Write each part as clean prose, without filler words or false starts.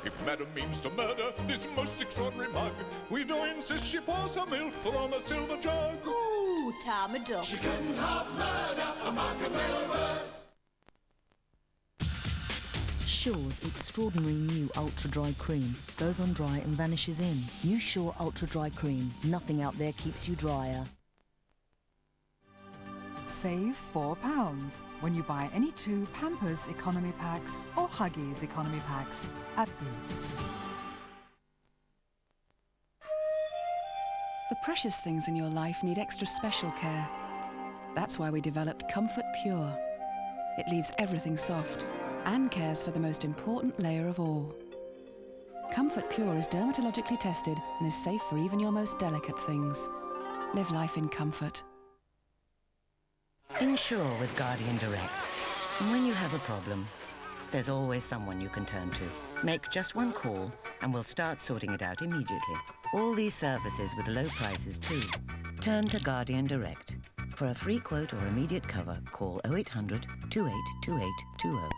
If madam means to murder this most extraordinary mug, we do insist she pours her milk from a silver jug. Ooh, Tarmador. She couldn't have murdered a mug of Melbourne. Sure's extraordinary new Ultra Dry Cream goes on dry and vanishes in. New Sure Ultra Dry Cream. Nothing out there keeps you drier. Save £4 when you buy any 2 Pampers Economy Packs or Huggies Economy Packs at Boots. The precious things in your life need extra special care. That's why we developed Comfort Pure. It leaves everything soft and cares for the most important layer of all. Comfort Pure is dermatologically tested and is safe for even your most delicate things. Live life in comfort. Insure with Guardian Direct. And when you have a problem, there's always someone you can turn to. Make just one call and we'll start sorting it out immediately. All these services with low prices too. Turn to Guardian Direct. For a free quote or immediate cover, call 0800 282820.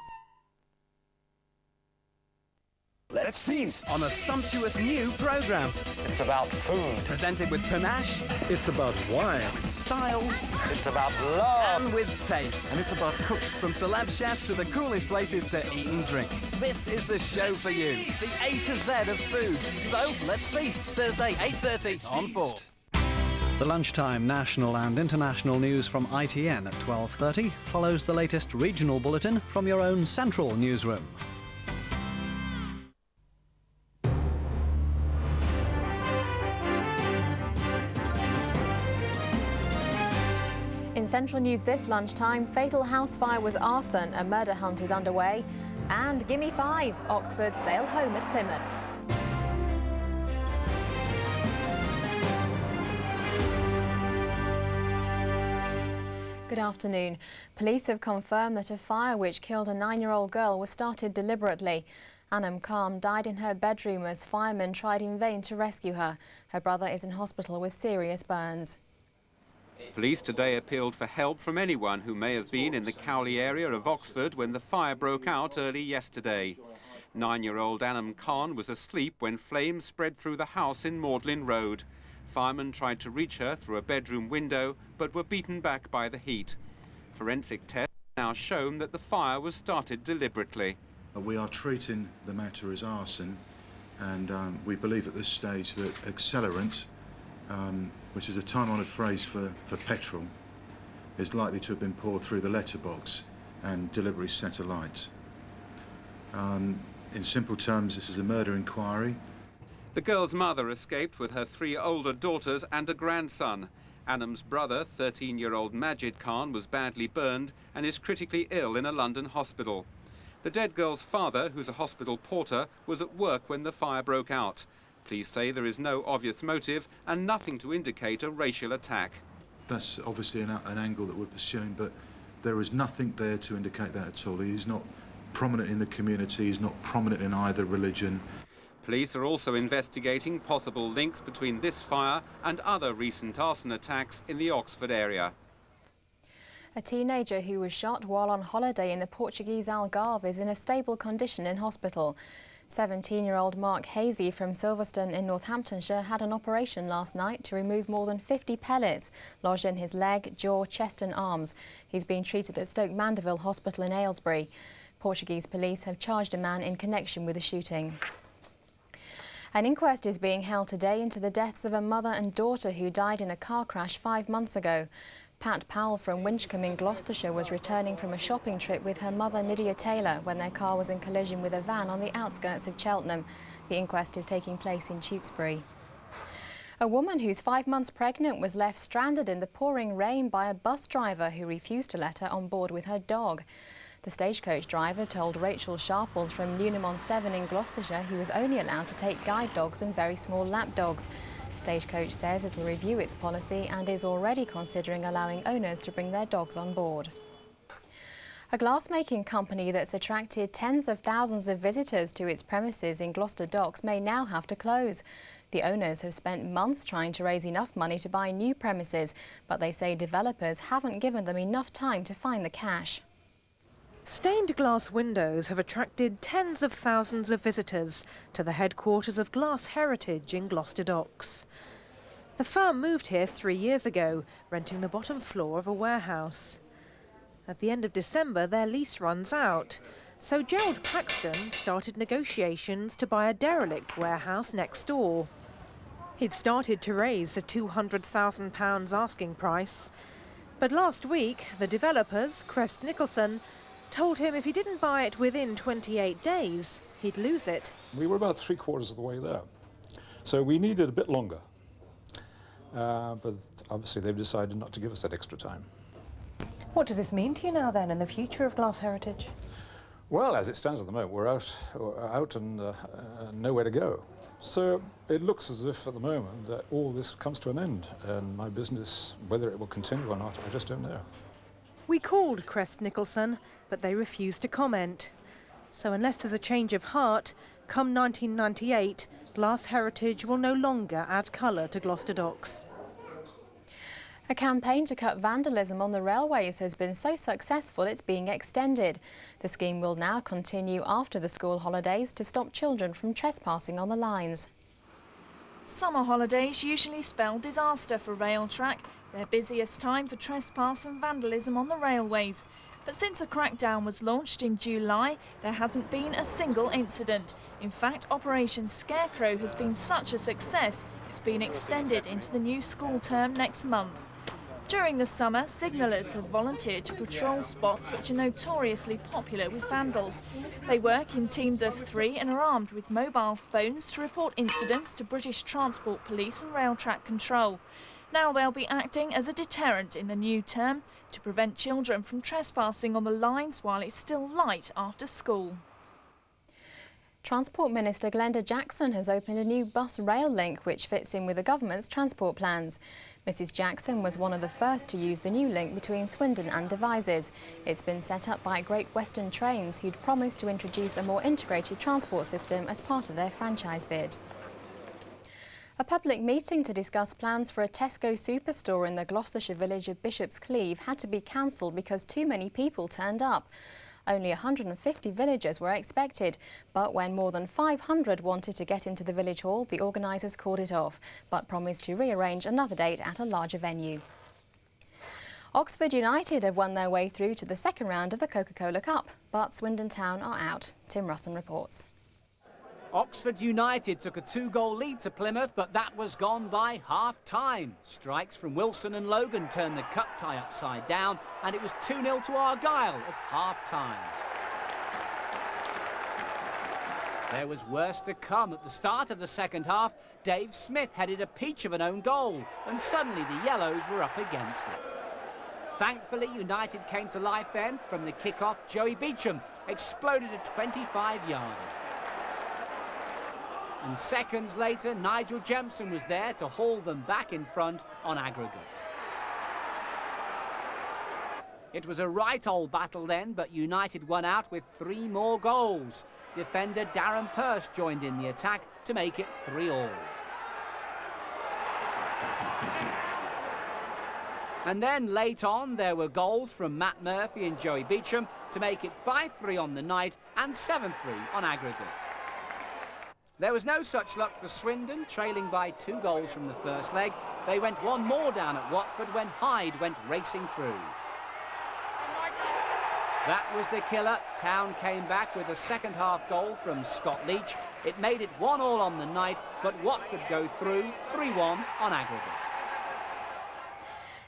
Let's feast on a sumptuous new program. It's about food. Presented with panache. It's about wine. With style. It's about love. And with taste. And it's about cooks. From celeb chefs to the coolest places to eat and drink. This is the show for you. The A to Z of food. So let's feast. Thursday, 8:30 on 4. The Lunchtime national and international news from ITN at 12:30 follows the latest regional bulletin from your own central newsroom. In Central News this lunchtime, fatal house fire was arson, a murder hunt is underway, and Gimme 5, Oxford sail home at Plymouth. Good afternoon. Police have confirmed that a fire which killed a 9-year-old girl was started deliberately. Anam Khan died in her bedroom as firemen tried in vain to rescue her. Her brother is in hospital with serious burns. Police today appealed for help from anyone who may have been in the Cowley area of Oxford when the fire broke out early yesterday. 9-year-old Anam Khan was asleep when flames spread through the house in Magdalen Road. Firemen tried to reach her through a bedroom window, but were beaten back by the heat. Forensic tests have now shown that the fire was started deliberately. We are treating the matter as arson, and we believe at this stage that accelerant, which is a time-honoured phrase for petrol, is likely to have been poured through the letterbox and deliberately set alight. In simple terms, this is a murder inquiry. The girl's mother escaped with her 3 older daughters and a grandson. Anam's brother, 13-year-old Majid Khan, was badly burned and is critically ill in a London hospital. The dead girl's father, who's a hospital porter, was at work when the fire broke out. Police say there is no obvious motive and nothing to indicate a racial attack. That's obviously an angle that we're pursuing, but there is nothing there to indicate that at all. He's not prominent in the community, he's not prominent in either religion. Police are also investigating possible links between this fire and other recent arson attacks in the Oxford area. A teenager who was shot while on holiday in the Portuguese Algarve is in a stable condition in hospital. 17-year-old Mark Hazy from Silverstone in Northamptonshire had an operation last night to remove more than 50 pellets lodged in his leg, jaw, chest and arms. He's being treated at Stoke Mandeville Hospital in Aylesbury. Portuguese police have charged a man in connection with the shooting. An inquest is being held today into the deaths of a mother and daughter who died in a car crash 5 months ago. Pat Powell from Winchcombe in Gloucestershire was returning from a shopping trip with her mother Nydia Taylor when their car was in collision with a van on the outskirts of Cheltenham. The inquest is taking place in Tewkesbury. A woman who's 5 months pregnant was left stranded in the pouring rain by a bus driver who refused to let her on board with her dog. The stagecoach driver told Rachel Sharples from Newnham-on-Severn in Gloucestershire he was only allowed to take guide dogs and very small lap dogs. Stagecoach says it will review its policy and is already considering allowing owners to bring their dogs on board. A glassmaking company that's attracted tens of thousands of visitors to its premises in Gloucester Docks may now have to close. The owners have spent months trying to raise enough money to buy new premises, but they say developers haven't given them enough time to find the cash. Stained glass windows have attracted tens of thousands of visitors to the headquarters of Glass Heritage in Gloucester Docks. The firm moved here 3 years ago, renting the bottom floor of a warehouse. At the end of December, their lease runs out, so Gerald Paxton started negotiations to buy a derelict warehouse next door. He'd started to raise the £200,000 asking price, but last week the developers, Crest Nicholson, told him if he didn't buy it within 28 days, he'd lose it. We were about 3/4 of the way there, so we needed a bit longer. But obviously they've decided not to give us that extra time. What does this mean to you now then, in the future of Glass Heritage? Well, as it stands at the moment, we're out and nowhere to go. So it looks as if at the moment that all this comes to an end, and my business, whether it will continue or not, I just don't know. We called Crest Nicholson, but they refused to comment. So unless there's a change of heart, come 1998, Glass Heritage will no longer add colour to Gloucester Docks. A campaign to cut vandalism on the railways has been so successful it's being extended. The scheme will now continue after the school holidays to stop children from trespassing on the lines. Summer holidays usually spell disaster for Railtrack, their busiest time for trespass and vandalism on the railways. But since a crackdown was launched in July, there hasn't been a single incident. In fact, Operation Scarecrow has been such a success, it's been extended into the new school term next month. During the summer, signallers have volunteered to patrol spots which are notoriously popular with vandals. They work in teams of 3 and are armed with mobile phones to report incidents to British Transport Police and Railtrack Control. Now they'll be acting as a deterrent in the new term to prevent children from trespassing on the lines while it's still light after school. Transport Minister Glenda Jackson has opened a new bus rail link which fits in with the government's transport plans. Mrs Jackson was one of the first to use the new link between Swindon and Devizes. It's been set up by Great Western Trains, who'd promised to introduce a more integrated transport system as part of their franchise bid. A public meeting to discuss plans for a Tesco superstore in the Gloucestershire village of Bishop's Cleeve had to be cancelled because too many people turned up. Only 150 villagers were expected, but when more than 500 wanted to get into the village hall, the organisers called it off, but promised to rearrange another date at a larger venue. Oxford United have won their way through to the second round of the Coca-Cola Cup, but Swindon Town are out. Tim Russon reports. Oxford United took a 2-goal lead to Plymouth, but that was gone by half-time. Strikes from Wilson and Logan turned the cup tie upside down, and it was 2-0 to Argyle at half-time. There was worse to come. At the start of the second half, Dave Smith headed a peach of an own goal, and suddenly the Yellows were up against it. Thankfully, United came to life then. From the kick-off, Joey Beecham exploded a 25-yarder. And seconds later, Nigel Jemson was there to haul them back in front on aggregate. It was a right old battle then, but United won out with 3 more goals. Defender Darren Purse joined in the attack to make it 3-all. And then late on, there were goals from Matt Murphy and Joey Beecham to make it 5-3 on the night and 7-3 on aggregate. There was no such luck for Swindon, trailing by 2 goals from the first leg. They went 1 more down at Watford when Hyde went racing through. That was the killer. Town came back with a second-half goal from Scott Leach. It made it 1-all on the night, but Watford go through 3-1 on aggregate.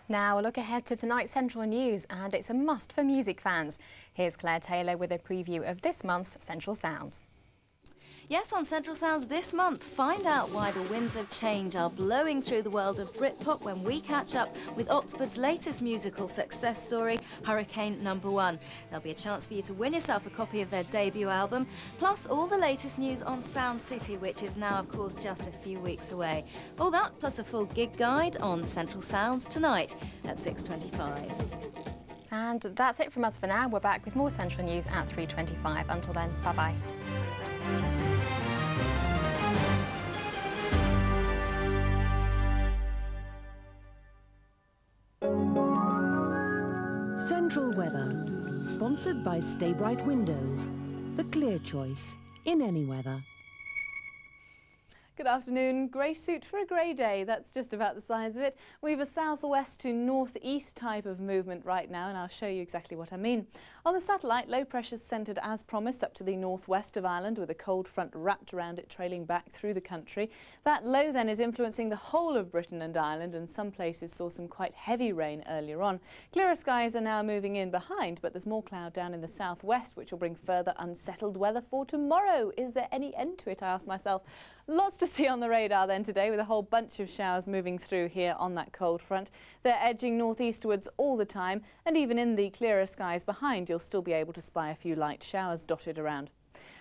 Now a look ahead to tonight's Central News, and it's a must for music fans. Here's Claire Taylor with a preview of this month's Central Sounds. Yes, on Central Sounds this month, find out why the winds of change are blowing through the world of Britpop when we catch up with Oxford's latest musical success story, Hurricane No. 1. There'll be a chance for you to win yourself a copy of their debut album, plus all the latest news on Sound City, which is now, of course, just a few weeks away. All that, plus a full gig guide on Central Sounds tonight at 6:25. And that's it from us for now. We're back with more Central News at 3:25. Until then, bye-bye. Central weather. Sponsored by Stay Bright Windows, the clear choice in any weather. Good afternoon. Grey suit for a grey day. That's just about the size of it. We have a southwest to northeast type of movement right now, and I'll show you exactly what I mean. On the satellite, low pressure's centred as promised up to the northwest of Ireland, with a cold front wrapped around it, trailing back through the country. That low then is influencing the whole of Britain and Ireland, and some places saw some quite heavy rain earlier on. Clearer skies are now moving in behind, but there's more cloud down in the southwest, which will bring further unsettled weather for tomorrow. Is there any end to it, I ask myself. Lots to see on the radar then today, with a whole bunch of showers moving through here on that cold front. They're edging northeastwards all the time, and even in the clearer skies behind, you'll still be able to spy a few light showers dotted around.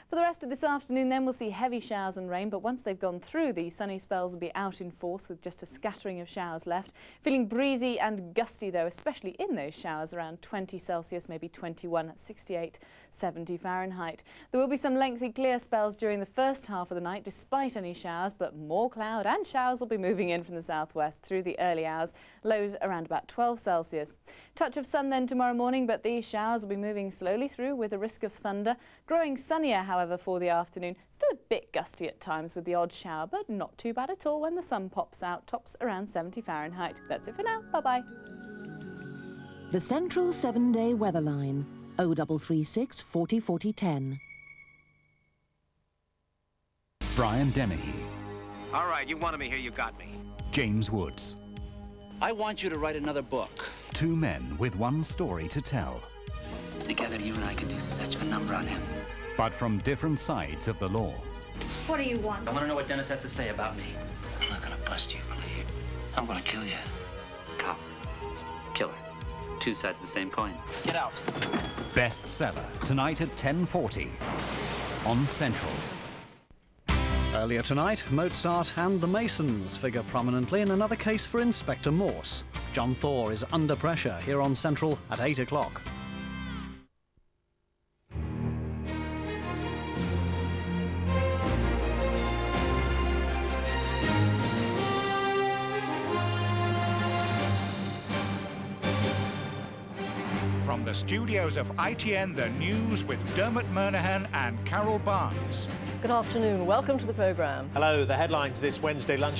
For the rest of this afternoon then, we'll see heavy showers and rain, but once they've gone through, the sunny spells will be out in force with just a scattering of showers left. Feeling breezy and gusty though, especially in those showers, around 20 Celsius, maybe 21 at 68, 70 Fahrenheit. There will be some lengthy clear spells during the first half of the night despite any showers, but more cloud and showers will be moving in from the southwest through the early hours, lows around about 12 Celsius. Touch of sun then tomorrow morning, but these showers will be moving slowly through with a risk of thunder. Growing sunnier, however, for the afternoon. Still a bit gusty at times with the odd shower, but not too bad at all when the sun pops out. Tops around 70 Fahrenheit. That's it for now. Bye-bye. The Central 7-Day Weather Line, 0336 40 40 10. Brian Dennehy. All right, you wanted me here, you got me. James Woods. I want you to write another book. Two men with one story to tell. Together, you and I could do such a number on him. But from different sides of the law. What do you want? I want to know what Dennis has to say about me. I'm not gonna bust you, Cleve. I'm gonna kill you. Cop. Killer. Two sides of the same coin. Get out. Bestseller, tonight at 10:40 on Central. Earlier tonight, Mozart and the Masons figure prominently in another case for Inspector Morse. John Thor is under pressure here on Central at 8 o'clock. From the studios of ITN The News with Dermot Murnaghan and Carol Barnes. Good afternoon. Welcome to the programme. Hello. The headlines this Wednesday lunch.